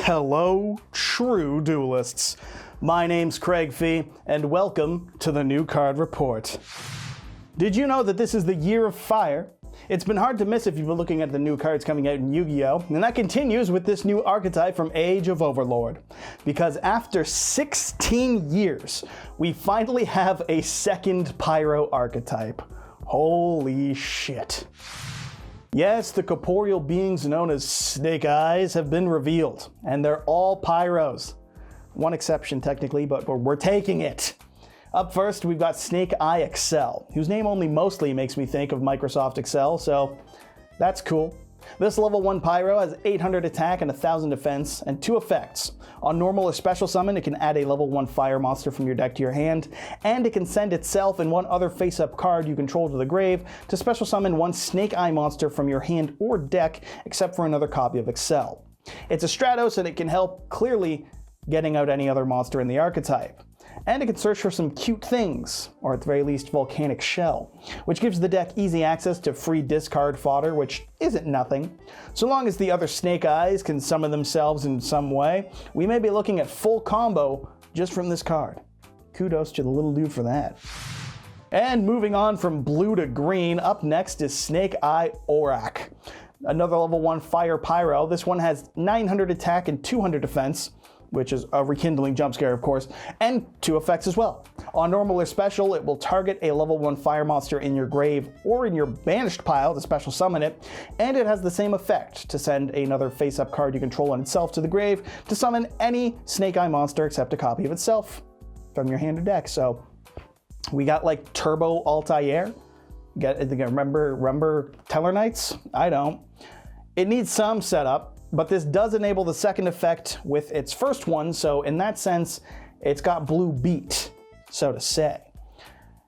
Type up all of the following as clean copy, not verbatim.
Hello, true duelists. My name's Craig Fee, and welcome to the New Card Report. Did you know that this is the Year of Fire? It's been hard to miss if you've been looking at the new cards coming out in Yu-Gi-Oh! And that continues with this new archetype from Age of Overlord. Because after 16 years, we finally have a second Pyro archetype. Holy shit. Yes, the corporeal beings known as Snake Eyes have been revealed, and they're all Pyros. One exception technically, but we're taking it. Up first, we've got Snake Eye Excel, whose name only mostly makes me think of Microsoft Excel, so that's cool. This level 1 Pyro has 800 attack and 1000 defense, and 2 effects. On normal or special summon, it can add a level 1 fire monster from your deck to your hand, and it can send itself and one other face-up card you control to the grave to special summon one Snake Eye monster from your hand or deck, except for another copy of Excel. It's a Stratos, and it can help clearly getting out any other monster in the archetype. And it can search for some cute things, or at the very least Volcanic Shell, which gives the deck easy access to free discard fodder, which isn't nothing. So long as the other Snake Eyes can summon themselves in some way, we may be looking at full combo just from this card. Kudos to the little dude for that. And moving on from blue to green, up next is Snake Eye Aurak. Another level 1 Fire Pyro. This one has 900 attack and 200 defense, which is a rekindling jump scare, of course, and 2 effects as well. On normal or special, it will target a level 1 fire monster in your grave or in your banished pile to special summon it, and it has the same effect to send another face-up card you control on itself to the grave to summon any Snake Eye monster except a copy of itself from your hand or deck. So we got like Turbo Altair. Remember Teller Knights? I don't. It needs some setup, but this does enable the second effect with its first one, so in that sense, it's got blue beat, so to say.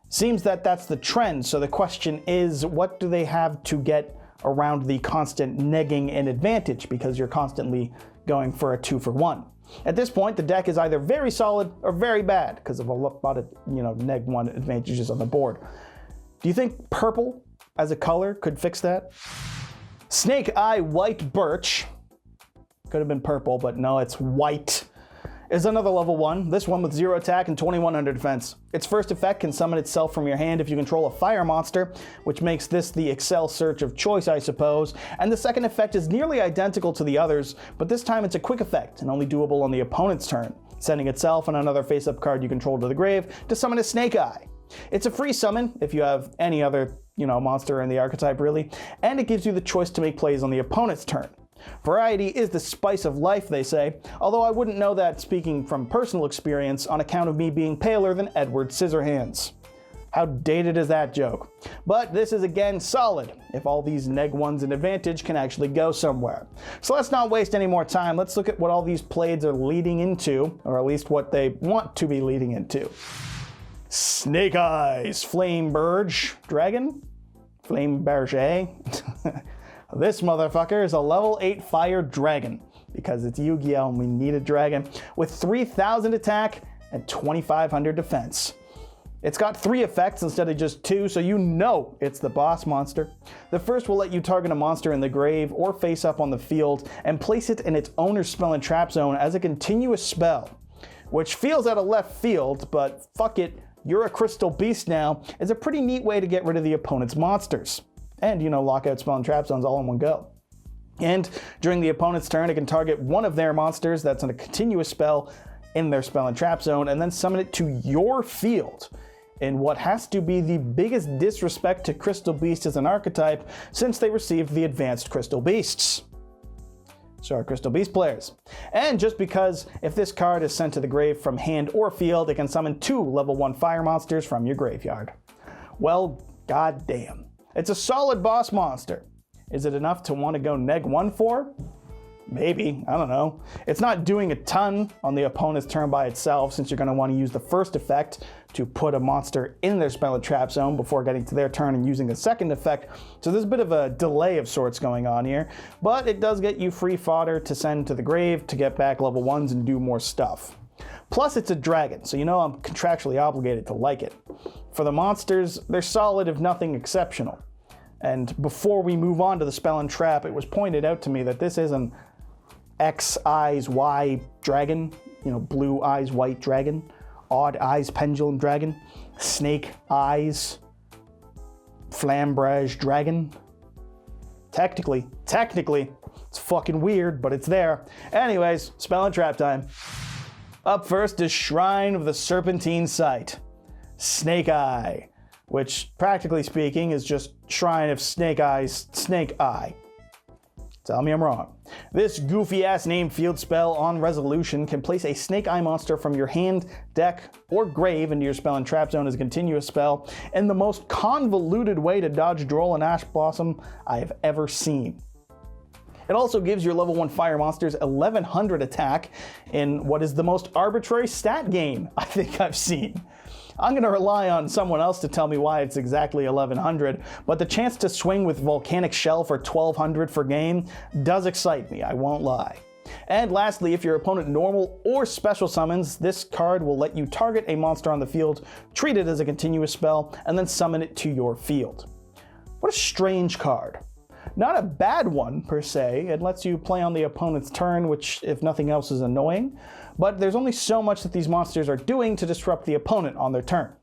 Seems that that's the trend, so the question is, what do they have to get around the constant negging and advantage, because you're constantly going for a 2-for-1. At this point, the deck is either very solid or very bad, because of a lot of, neg 1 advantages on the board. Do you think purple as a color could fix that? Snake Eye White Birch. Could have been purple, but no, it's white. Is another level 1, this one with 0 attack and 2100 defense. Its first effect can summon itself from your hand if you control a fire monster, which makes this the Excel search of choice, I suppose. And the second effect is nearly identical to the others, but this time it's a quick effect and only doable on the opponent's turn, sending itself and another face-up card you control to the grave to summon a Snake Eye. It's a free summon if you have any other, monster in the archetype really, and it gives you the choice to make plays on the opponent's turn. Variety is the spice of life, they say, although I wouldn't know that speaking from personal experience on account of me being paler than Edward Scissorhands. How dated is that joke? But this is again solid, if all these neg 1s in advantage can actually go somewhere. So let's not waste any more time, let's look at what all these plaids are leading into, or at least what they want to be leading into. Snake Eyes, Flame Burge, Dragon? Flame Berger? This motherfucker is a level 8 fire dragon, because it's Yu-Gi-Oh! And we need a dragon, with 3000 attack and 2500 defense. It's got 3 effects instead of just 2, so it's the boss monster. The first will let you target a monster in the grave or face up on the field and place it in its owner's spell and trap zone as a continuous spell, which feels out of left field, but fuck it, you're a crystal beast now, is a pretty neat way to get rid of the opponent's monsters. And, lock out spell and trap zones all in one go. And during the opponent's turn, it can target one of their monsters that's on a continuous spell in their spell and trap zone, and then summon it to your field in what has to be the biggest disrespect to Crystal Beast as an archetype since they received the advanced Crystal Beasts. Sorry, Crystal Beast players. And just because if this card is sent to the grave from hand or field, it can summon 2 level 1 fire monsters from your graveyard. Well, goddamn. It's a solid boss monster. Is it enough to want to go neg 1 for? Maybe, I don't know. It's not doing a ton on the opponent's turn by itself, since you're going to want to use the first effect to put a monster in their spell and trap zone before getting to their turn and using the second effect. So there's a bit of a delay of sorts going on here, but it does get you free fodder to send to the grave to get back level 1s and do more stuff. Plus it's a dragon, so I'm contractually obligated to like it. For the monsters, they're solid if nothing exceptional. And before we move on to the spell and trap, it was pointed out to me that this is an X eyes Y dragon, you know, blue eyes white dragon, odd eyes pendulum dragon, snake eyes flambrage dragon. Technically, it's fucking weird, but it's there. Anyways, spell and trap time. Up first is Shrine of the Serpentine Sight. Snake Eye, which practically speaking is just Shrine of Snake Eyes, Snake Eye. Tell me I'm wrong. This goofy ass named field spell on resolution can place a Snake Eye monster from your hand, deck, or grave into your spell and trap zone as a continuous spell in the most convoluted way to dodge Droll and Ash Blossom I have ever seen. It also gives your level 1 fire monsters 1100 attack in what is the most arbitrary stat gain I think I've seen. I'm going to rely on someone else to tell me why it's exactly 1100, but the chance to swing with Volcanic Shell for 1200 for game does excite me, I won't lie. And lastly, if your opponent normal or special summons, this card will let you target a monster on the field, treat it as a continuous spell, and then summon it to your field. What a strange card. Not a bad one, per se. It lets you play on the opponent's turn, which, if nothing else, is annoying. But there's only so much that these monsters are doing to disrupt the opponent on their turn.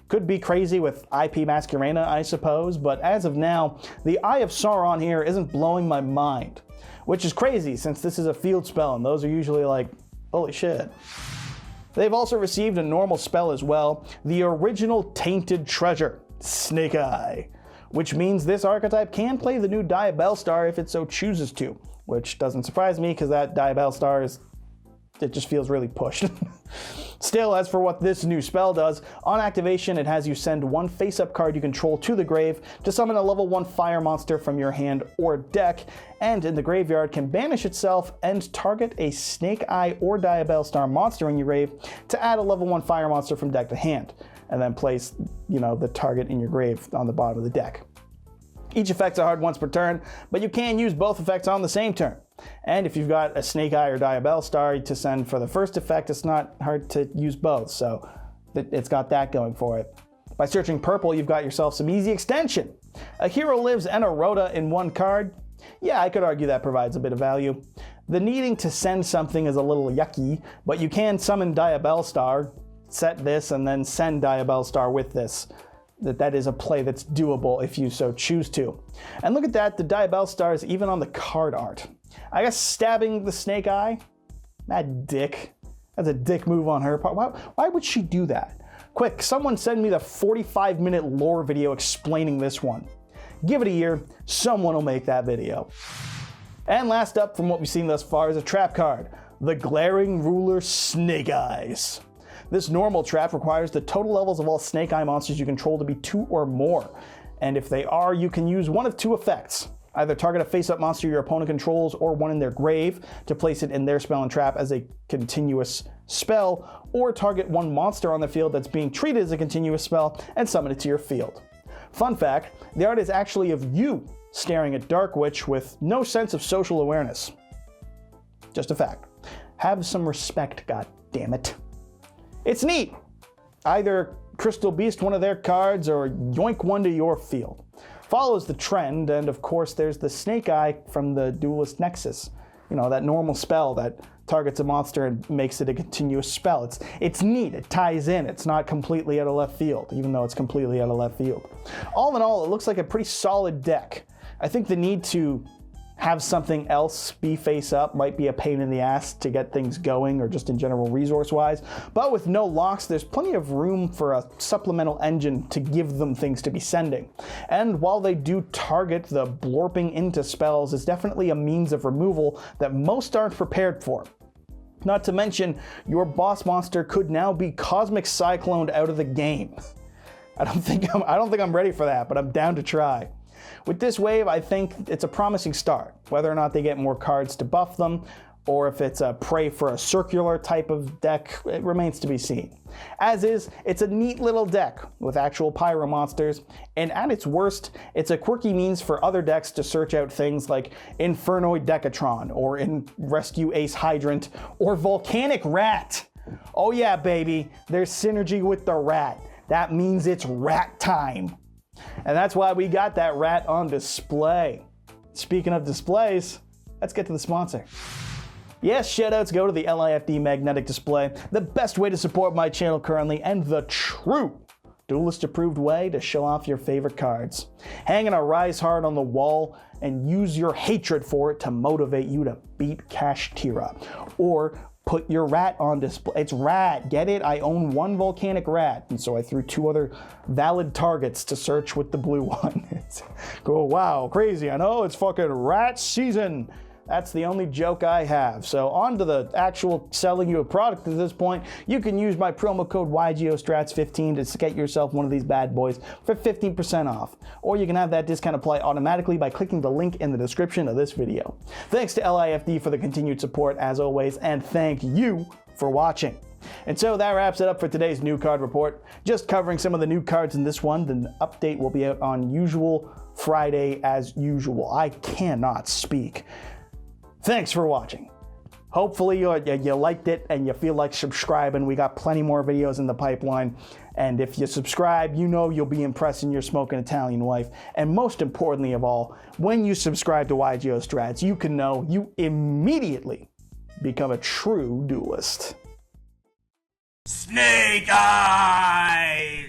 Could be crazy with IP Masquerena, I suppose, but as of now, the Eye of Sauron here isn't blowing my mind. Which is crazy, since this is a field spell, and those are usually like, holy shit. They've also received a normal spell as well, the original Tainted Treasure, Snake Eye. Which means this archetype can play the new Diabellestar if it so chooses to, which doesn't surprise me because that Diabellestar it just feels really pushed. Still, as for what this new spell does, on activation it has you send one face-up card you control to the grave to summon a level 1 fire monster from your hand or deck, and in the graveyard can banish itself and target a Snake Eye or Diabellestar monster in your grave to add a level 1 fire monster from deck to hand, and then place, you know, the target in your grave on the bottom of the deck. Each effect's a hard once per turn, but you can use both effects on the same turn. And if you've got a Snake Eye or Diabellestar to send for the first effect, it's not hard to use both, so it's got that going for it. By searching purple, you've got yourself some easy extension. A Hero Lives and a Rhoda in one card. Yeah, I could argue that provides a bit of value. The needing to send something is a little yucky, but you can summon Diabellestar, set this, and then send Diabellestar with this. That is a play that's doable if you so choose to. And look at that, the Diabellestar is even on the card art. I guess stabbing the Snake Eye? That dick. That's a dick move on her part. Why would she do that? Quick, someone send me the 45-minute lore video explaining this one. Give it a year, someone will make that video. And last up from what we've seen thus far is a trap card, the Glaring Ruler Snake Eyes. This normal trap requires the total levels of all Snake Eye monsters you control to be 2 or more, and if they are, you can use one of 2 effects. Either target a face-up monster your opponent controls or one in their grave to place it in their spell and trap as a continuous spell, or target one monster on the field that's being treated as a continuous spell and summon it to your field. Fun fact, the art is actually of you staring at Dark Witch with no sense of social awareness. Just a fact. Have some respect, goddammit. It's neat. Either Crystal Beast one of their cards or yoink one to your field. Follows the trend, and of course there's the Snake Eye from the Duelist Nexus. You know, that normal spell that targets a monster and makes it a continuous spell. It's neat, it ties in, it's not completely out of left field, even though it's completely out of left field. All in all, it looks like a pretty solid deck. I think the need to have something else be face up might be a pain in the ass to get things going, or just in general resource wise, but with no locks there's plenty of room for a supplemental engine to give them things to be sending. And while they do target the blorping into spells, it's definitely a means of removal that most aren't prepared for. Not to mention, your boss monster could now be Cosmic Cycloned out of the game. I don't think I'm ready for that, but I'm down to try. With this wave, I think it's a promising start. Whether or not they get more cards to buff them, or if it's a prey for a circular type of deck, it remains to be seen. As is, it's a neat little deck with actual Pyro monsters, and at its worst, it's a quirky means for other decks to search out things like Infernoid Decatron, or Rescue Ace Hydrant, or Volcanic Rat. Oh yeah, baby, there's synergy with the rat. That means it's rat time. And that's why we got that rat on display. Speaking of displays, let's get to the sponsor. Yes, shoutouts go to the LIFD magnetic display, the best way to support my channel currently, and the true Duelist approved way to show off your favorite cards. Hang a Rise Hard on the wall and use your hatred for it to motivate you to beat Kashtira. Or put your rat on display. It's rat, get it? I own one volcanic rat, and so I threw 2 other valid targets to search with the blue one. Go, wow, crazy, I know, it's fucking rat season. That's the only joke I have. So on to the actual selling you a product at this point. You can use my promo code YGOStrats15 to get yourself one of these bad boys for 15% off. Or you can have that discount apply automatically by clicking the link in the description of this video. Thanks to LIFD for the continued support as always, and thank you for watching. And so that wraps it up for today's new card report. Just covering some of the new cards in this one. The update will be out on usual Friday as usual. I cannot speak. Thanks for watching. Hopefully you liked it and you feel like subscribing. We got plenty more videos in the pipeline. And if you subscribe, you know you'll be impressing your smoking Italian wife. And most importantly of all, when you subscribe to Yugioh Strats, you can know you immediately become a true duelist. Snake Eyes!